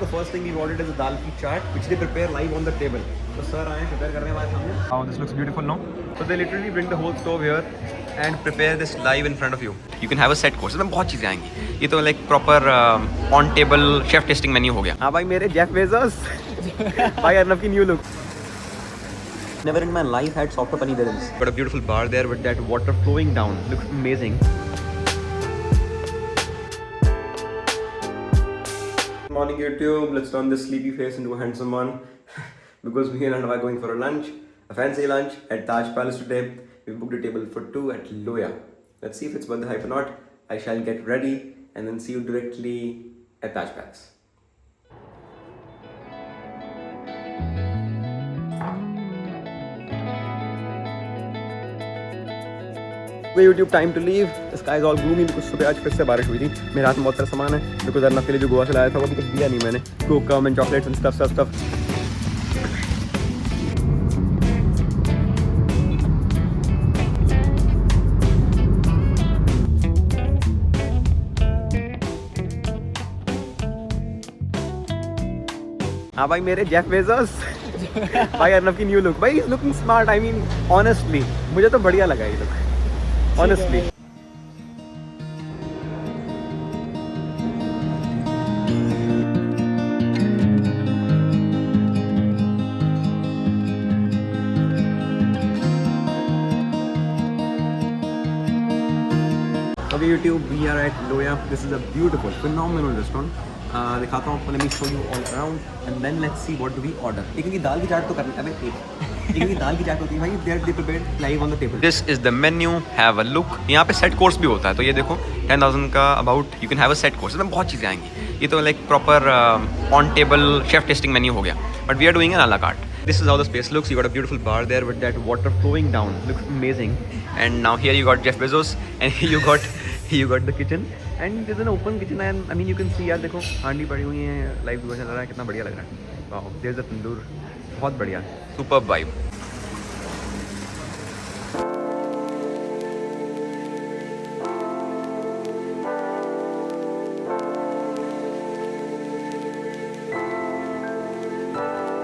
The first thing we ordered is a dal ki chaat, which they prepare live on the table. So sir आए prepare करने हमारे सामने. Oh, this looks beautiful, no? So they literally bring the whole stove here and prepare this live in front of you. You can have a set course. इसमें बहुत चीज़ें आएंगी. ये तो like proper on table chef tasting menu हो गया. हाँ भाई मेरे Jeff Bezos. भाई अर्नब की new look. Never in my life had softer paneer than this. Got a beautiful bar there with that water flowing down. Looks amazing. Morning YouTube, let's turn this sleepy face into a handsome one because me and Anna are going for a lunch, a fancy lunch at Taj Palace today. We've booked a table for 2 at Loya. Let's see if it's worth the hype or not. I shall get ready and then see you directly at Taj Palace. YouTube time to leave. The sky is all gloomy because सुबह आज फिर से बारिश हुई थी. मेरे हाथ में बहुत सारा सामान है because अर्नब के लिए जो गोवा से लाया था वो अभी तक दिया नहीं मैंने. कोकम and chocolates and stuff. हाँ भाई मेरे जेफ बेजोस. भाई अर्नब की न्यू लुक. भाई is looking smart. I mean honestly मुझे तो बढ़िया लगा ये look. Honestly. Okay YouTube, we are at Loya. This is a beautiful, phenomenal restaurant. दिखाता हूँ आपको. Let me show you all around and then let's see what do we order. एक इनकी दाल की चाट तो करनी. अबे एक दाल की चाट होती है भाई. They prepared live on the table. This is the menu. Have a look. यहाँ पे set course भी होता है तो ये देखो 10,000 का about you can have a set course. इसमें बहुत चीज़ें आएंगी. ये तो like proper on table chef tasting menu हो गया. But we are doing an a la carte. This is how the space looks. You got a beautiful bar there with that water flowing down. Looks amazing. And now here you got Jeff Bezos and you got the kitchen. And there's an open kitchen and I mean you can see यार देखो हांडी पड़ी हुई है. Live view चल रहा है. कितना बढ़िया लग रहा है. वाओ. There's a तंदूर. बहुत बढ़िया. Superb vibe.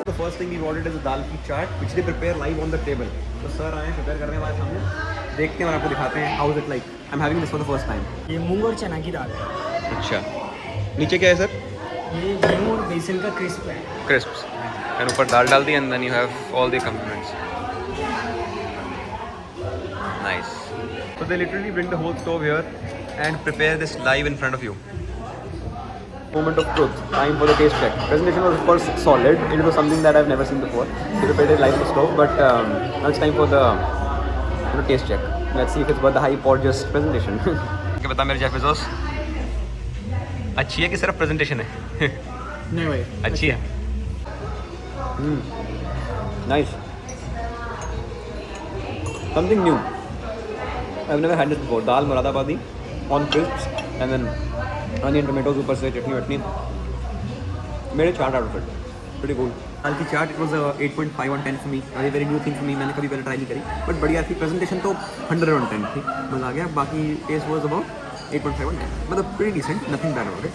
The first thing we ordered is a dal ki chaat, which they prepare live on the table. तो सर आए prepare करने हमारे सामने. देखते हैं और आपको दिखाते हैं how is it like. I'm having this for the first time. ये मूंग और चना की दाल है. अच्छा. नीचे क्या है सर? ये गेहूं और बेसन का क्रिस्प है. Crisps. And ऊपर दाल डाल दी and then you have all the accompaniments. Nice. So they literally bring the whole stove here and prepare this live in front of you. Moment of truth. Time for the taste check. Presentation was of course solid. It was something that I've never seen before. They prepared it live on the stove, but now it's time for the taste check. Let's see if it's worth the hype or just presentation. क्या बता मेरे Jeff Bezos. अच्छी है कि सिर्फ presentation है? नहीं भाई अच्छी है. Nice. Something new. I've never had this before. Dal muradabadi on crisps and then onion tomatoes ऊपर से चटनी वटनी. मेरे 4 out of 10. Pretty cool. दाल की चाट it was a 8.5 on 10 for me. very new thing for me. मैंने कभी पहले try नहीं करी. But बढ़िया थी. प्रेजेंटेशन तो 100 on 10 थी. मज़ा आ गया. बाकी taste was about 8.5 on 10. मतलब pretty decent. Nothing bad about it.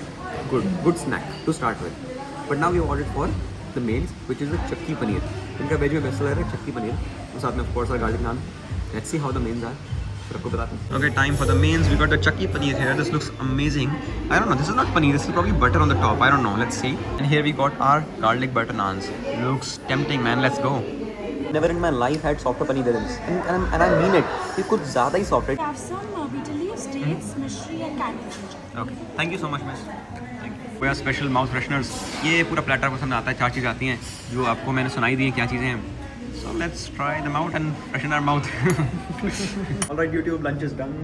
Good snack to start with. But now we ordered for the mains, which is the chakki paneer. इनका वेज में बेस्ट सेलर है चक्की पनीर. और साथ में of course garlic naan. Let's see how the mains are. Okay, time for the mains. We got the chakki paneer here. This looks amazing. I don't know. This is not paneer. This is probably butter on the top. I don't know. Let's see. And here we got our garlic butter naans. Looks tempting, man. Let's go. Never in my life had softer paneer than this. And I mean it. It could ज़्यादा ही soft है. We have some bitter leaves, dates, mishri and candies. Okay. Thank you so much, miss. Thank you. We have special mouth fresheners. ये पूरा platter पसंद आता है. 4 चीज़ें आती हैं जो आपको मैंने सुनाई दी हैं क्या चीज़ें हैं. So let's try them out and freshen our mouth. Alright YouTube, lunch is done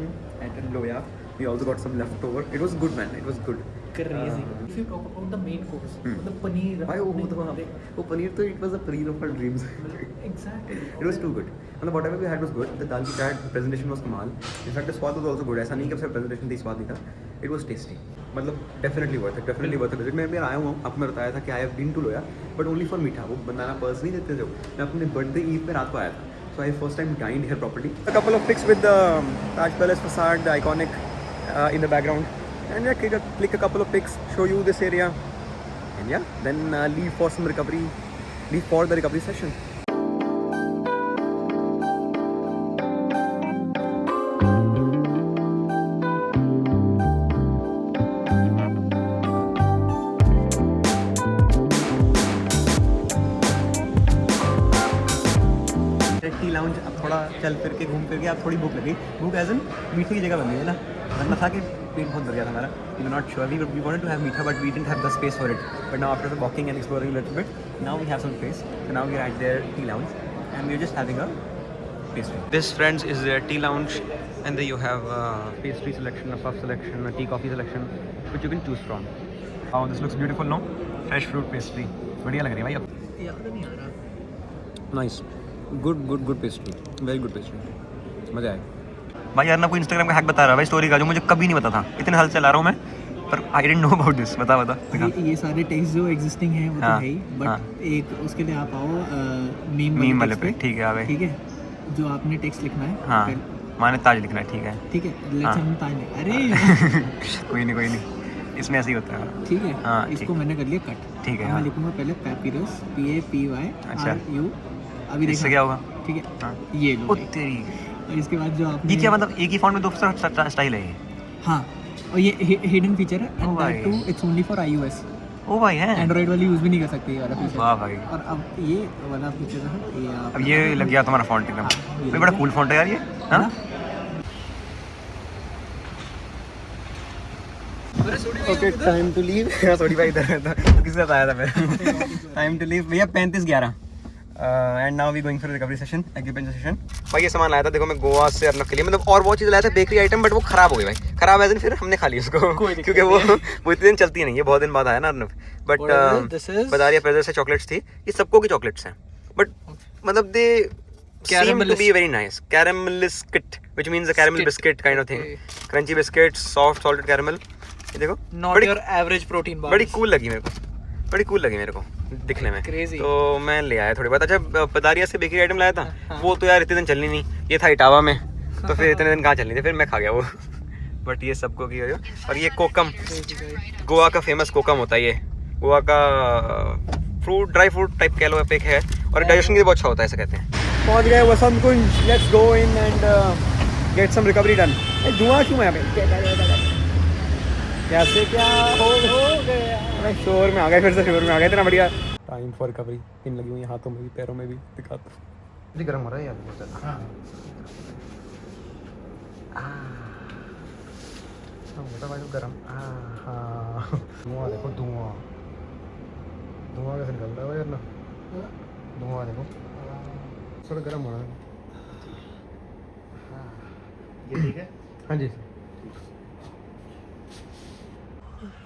at Loya. We also got some leftover. It was good, man. It was good. Crazy. If you talk about the main course, the paneer. Why वो paneer तो it was a paneer of our dreams. Exactly. It was too good. मतलब whatever we had was good. The दाल की चाट presentation was कमाल. In fact the स्वाद was also good. ऐसा नहीं कि सिर्फ presentation थी स्वाद नहीं था. It was tasty. मतलब definitely worth it. Definitely worth it. मैं आया हुआ हूँ. आपको मैं बताया था कि I have been to Loya, but only for मीठा. वो बनाना पर्स नहीं देते थे. मैं अपने birthday eve पे रात को आया था. So I first time dined here properly. A couple of pics with the Taj Palace facade, the iconic in the background. And yeah, click a couple of pics, show you this area. and yeah, then leave for some recovery, leave for the recovery session. T lounge अब थोड़ा चल फिर के घूम फिर के अब थोड़ी भूख लगी, भूख एज इन मीठे की जगह बन गई है ना, वरना था कि पेट बहुत भर गया था हमारा. We were not sure, we wanted to have meetha but we didn't have the space for it, but now after walking and exploring little bit, now we have some space, so now we are at their tea lounge and we are just having a pastry. This, friends, is their tea lounge, and there you have a pastry selection, a puff selection, a tea coffee selection, which you can choose from. Oh, this looks beautiful, no? Fresh fruit pastry. बढ़िया लग रही है भाई अब. याद नहीं आ रहा. Nice. Good pastry. Very good pastry. मजा आया. भाई यार ना कोई इंस्टाग्राम का हैक बता रहा है भाई स्टोरी का, जो मुझे कभी नहीं पता था. इतने साल चला रहा हूँ मैं, पर I didn't know about this. बता. ये सारे टेक्स्ट जो एग्जिस्टिंग हैं वो तो है ही, बट एक उसके लिए आप आओ मीम वाले पे. ठीक है, आ गए. ठीक है, जो आपने टेक्स्ट लिखना है. हाँ, माने ताज लिखना है. ठीक है. लेट्स हम ताज नहीं. अरे कोई नहीं, इसमें ऐसे ही होता है. ठीक है. हाँ, इसको मैंने कर लिया कट. ठीक है. मैं लिखूंगा पहले पैपिरस, PAPYRU. अभी देखो इससे क्या होगा. ठीक है. हाँ. ये लो भाई. तेरी. और इसके बाद जो आपने ये क्या मतलब एक ही फॉन्ट में दो स्टाइल है ये. हाँ, और ये हिडन फीचर है, एंड भाई. That too it's only for iOS. ओ भाई है. एंड्रॉइड वाली यूज भी नहीं कर सकते ये वाला फीचर. वाह भाई. और अब ये वाला फीचर है ये आप. अब ये लग गया तुम्हारा फॉन्ट एकदम. हाँ, भाई बड़ा कूल फॉन्ट है यार ये. हाँ. Okay, time to leave. Sorry भाई, इधर था किसके साथ आया था मैं. टाइम टू लीव भैया. 35:11 and now we going for recovery session, acupuncture session. भाई ये सामान लाया था देखो मैं गोवा से अर्नब के लिए, मतलब और बहुत चीज़ लाया था बेकरी आइटम, बट वो खराब हो गई भाई. खराब है फिर हमने खा ली उसको क्योंकि वो इतने दिन चलती नहीं है, बहुत दिन बाद आया ना अर्नब. बट बदारिया प्रेजर से चॉकलेट्स थी, ये सबको की चॉकलेट्स हैं, बट मतलब दे seem to be very nice. Caramelisket, which means a caramel biscuit kind of thing. Crunchy biscuits, soft salted caramel. ये देखो. Not your average protein bar. बड़ी कूल लगी मेरे को दिखने में. Crazy. तो मैं ले आया थोड़ी बहुत. अच्छा, पदारिया से बेकरी आइटम लाया था. वो तो यार इतने दिन चलनी नहीं, ये था इटावा में, तो फिर इतने दिन कहाँ चलनी थी, फिर मैं खा गया वो. बट ये सबको की. और ये कोकम, गोवा का फेमस कोकम होता है ये. गोवा का फ्रूट, ड्राई फ्रूट टाइप कह लो, एक है, और डाइजेशन के लिए बहुत अच्छा होता है ऐसा कहते हैं. पहुंच गए Vasant Kunj. Let's go in and get some recovery done. धुआं क्यों है कैसे क्या हो गया. शोर में आ गए, फिर से शोर में आ गए. इतना बढ़िया टाइम फॉर रिकवरी. पिन लगी हुई है हाथों में भी, पैरों में भी. दिखाता हूँ. गर्म हो रहा है यार बहुत ज़्यादा. बेटा भाई गर्म. हाँ, धुआं देखो, धुआं कैसे निकल रहा है यार ना. धुआं देखो, थोड़ा गर्म हो रहा है. ये ठीक है. हाँ जी.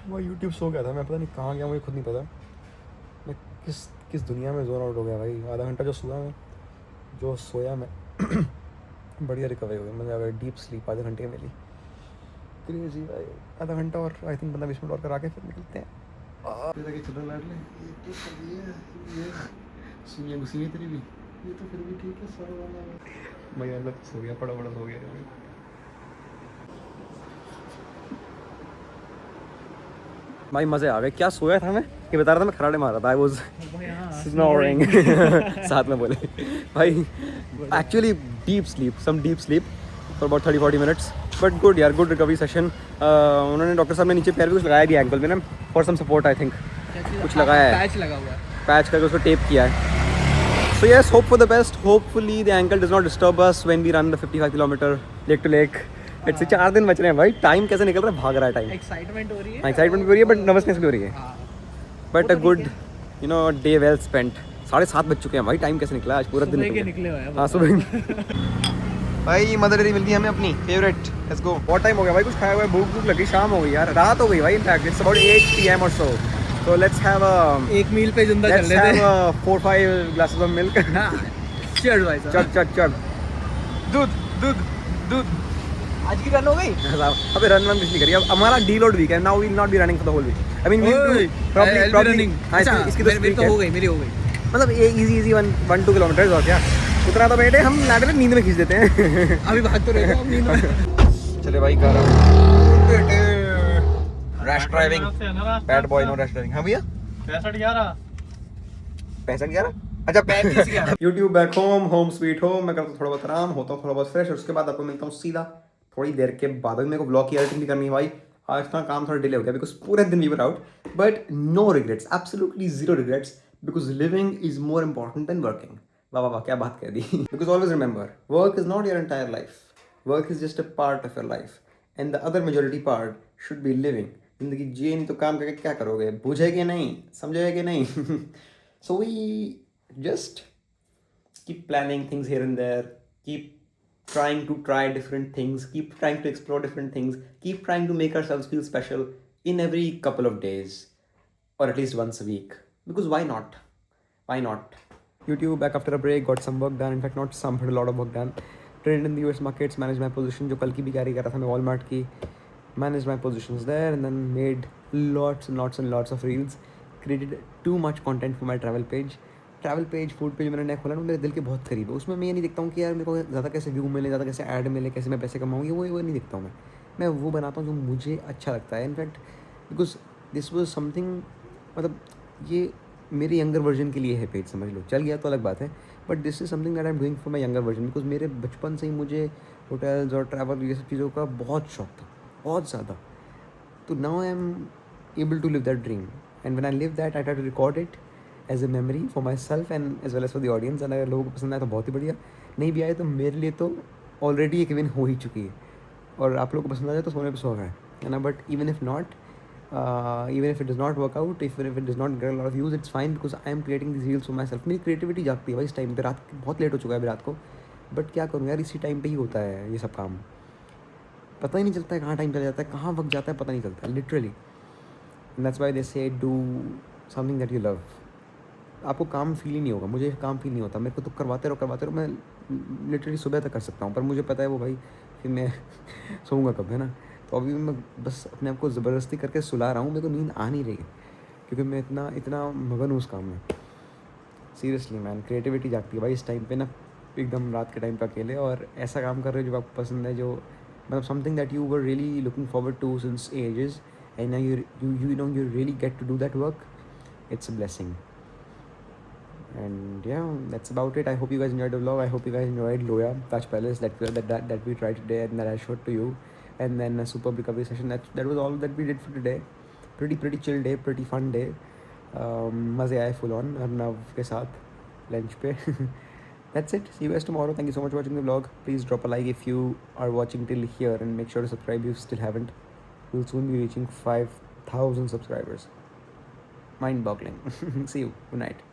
वो यूट्यूब सो गया था, मैं पता नहीं कहाँ गया, मुझे खुद नहीं पता. मैं किस दुनिया में जोन आउट हो गया भाई. आधा घंटा जो सोया मैं बढ़िया रिकवरी हो गई. मतलब अगर डीप स्लीप आधे घंटे में मिली. क्रेजी भाई. आधा घंटा और आई थिंक 15-20 मिनट और करा के फिर निकलते हैं. ये तो फिर भी ठीक है. भाई अलग सो गया, बड़ा सो गया. भाई मजे आ गए. क्या सोया था मैं, ये बता रहा था मैं खराटे मार रहा था. आई वाज स्नोरिंग साथ में बोले भाई. Actually deep sleep for about 30-40 minutes, but good यार. Good recovery session. उन्होंने डॉक्टर साहब ने नीचे पैर भी कुछ लगाया दिया एंकल में ना, for some support. I think कुछ लगाया है, पैच लगा हुआ है, पैच करके उसको टेप किया है. So yes, hope for the best. Hopefully the ankle does not disturb us when we run the 55 kilometer leg to leg. It's 4 दिन बच रहे हैं भाई. टाइम कैसे निकल रहा है, भाग रहा है टाइम. एक्साइटमेंट हो रही है. एक्साइटमेंट भी हो रही है, बट नर्वसनेस भी हो रही है. But a good day well spent. 7:30 बज चुके हैं भाई. टाइम कैसे निकला आज, पूरा दिन निकले हुए हैं. हाँ, सुबह भाई. मदर डेयरी मिलती है हमें अपनी फेवरेट. Let's go. बहुत टाइम हो गया भाई, कुछ खाया हुआ है. भूख लगी, शाम हो गई यार, रात हो गई भाई. In fact it's about 8 PM or so. So let's have एक मील पे जिंदा चल रहे थे. Let's have 4-5 glasses of milk. चल भाई साहब. चल. दूध. आज की रन हो गई. अबे रन कुछ नहीं करी. अब हमारा डीलोड वीक है. Now we will not be running for the whole week. I mean we will probably running. इसकी तो मेरी हो गई. मतलब ये इजी 1-2 किलोमीटर और क्या उतना. तो बेटे हम लाटे नींद में खींच देते हैं. अभी भाग तो रहे हो नींद में. चले भाई गरम बेटे. Rash driving, bad boy no rash driving. हाँ भैया 65 अच्छा 35 YouTube back home sweet home. मैं करता हूँ थोड़ा बहुत आराम, होता हूँ थोड़ा बहुत फ्रेश, और उसके बाद आपको मिलता हूँ सीधा थोड़ी देर के बाद। अभी मेरे को ब्लॉग की एडिटिंग भी करनी है भाई, आज का काम थोड़ा डिले हो गया बिकॉज पूरे दिन we were out, but no regrets, absolutely zero regrets, because living is more important than working. वाह वाह वाह, क्या बात कह दी। Because always remember, work is not your entire life, work is just a part of your life, and the other majority part should be living. जिंदगी जिए नहीं तो काम करके क्या करोगे, बुझेगे नहीं, समझेगे नहीं। So we just keep planning things here and there, keep trying to try different things, keep trying to explore different things, keep trying to make ourselves feel special in every couple of days, or at least once a week, because why not, YouTube back after a break, got some work done, in fact not some but a lot of work done, traded in the US markets, managed my position जो कल की भी carry कर रहा था मैं Walmart की, managed my positions there, and then made lots of reels, created too much content for my travel page food page मैंने नया खोला ना, मेरे दिल के बहुत करीब है। उसमें मैं ये नहीं देखता हूँ कि यार मेरे को ज़्यादा कैसे व्यू मिले, ज़्यादा कैसे ऐड मिले, कैसे मैं पैसे कमाऊँ, ये वो नहीं देखता हूँ मैं वो बनाता हूँ जो मुझे अच्छा लगता है। In fact because this was something, मतलब ये मेरे यंगर वर्जन के लिए है पेज, समझ लो, चल गया तो अलग बात है, but this is something that I am doing for my younger version, because मेरे बचपन से ही मुझे होटल्स और ट्रैवल ये सब चीज़ों का बहुत शौक था, बहुत ज़्यादा। तो now I am able to live that dream, and when I live that I try to record it as a memory for myself and as well as for the audience. And अगर लोगों को पसंद आए तो बहुत ही बढ़िया, नहीं भी आए तो मेरे लिए तो ऑलरेडी एक विन हो ही चुकी है, और आप लोगों को पसंद आ जाए तो सोने पे सुहागा है ना। But even if not, even if it does not work out, if it does not get a lot of views, it's fine because I am creating these reels for myself. मेरी क्रिएटिविटी जागती है भाई इस time पे, रात बहुत late हो चुका है अभी रात को, बट क्या करूँ यार, इसी टाइम पे ही होता है ये सब काम, पता ही नहीं चलता है कहाँ टाइम चला जाता है, कहाँ वक्त जाता है पता नहीं चलता है literally. And that's why they say do something that you love. आपको काम फील ही नहीं होगा, मुझे काम फील नहीं होता, मेरे को तो करवाते रहो, मैं लिटरली सुबह तक कर सकता हूँ, पर मुझे पता है वो भाई फिर मैं सोऊंगा कब, है ना। तो अभी मैं बस अपने आप को ज़बरदस्ती करके सुला रहा हूँ, मेरे को नींद आ नहीं रही है क्योंकि मैं इतना मगन हूँ उस काम में। सीरियसली मैन, क्रिएटिविटी जागती है भाई इस टाइम पे ना, एकदम रात के टाइम पे अकेले, और ऐसा काम कर रहे हो जो आपको पसंद है, जो मतलब something that you were really looking forward to since ages, and you really get to do that work, it's a blessing. And yeah, that's about it. I hope you guys enjoyed the vlog. I hope you guys enjoyed Loya Taj Palace that we tried today and that I showed to you, and then a superb recovery session. That was all that we did for today. Pretty chill day, pretty fun day. मज़े आए full on Arnav के साथ lunch पे. That's it. See you guys tomorrow. Thank you so much for watching the vlog. Please drop a like if you are watching till here, and make sure to subscribe if you still haven't. We'll soon be reaching 5,000 subscribers. Mind-boggling. See you. Good night.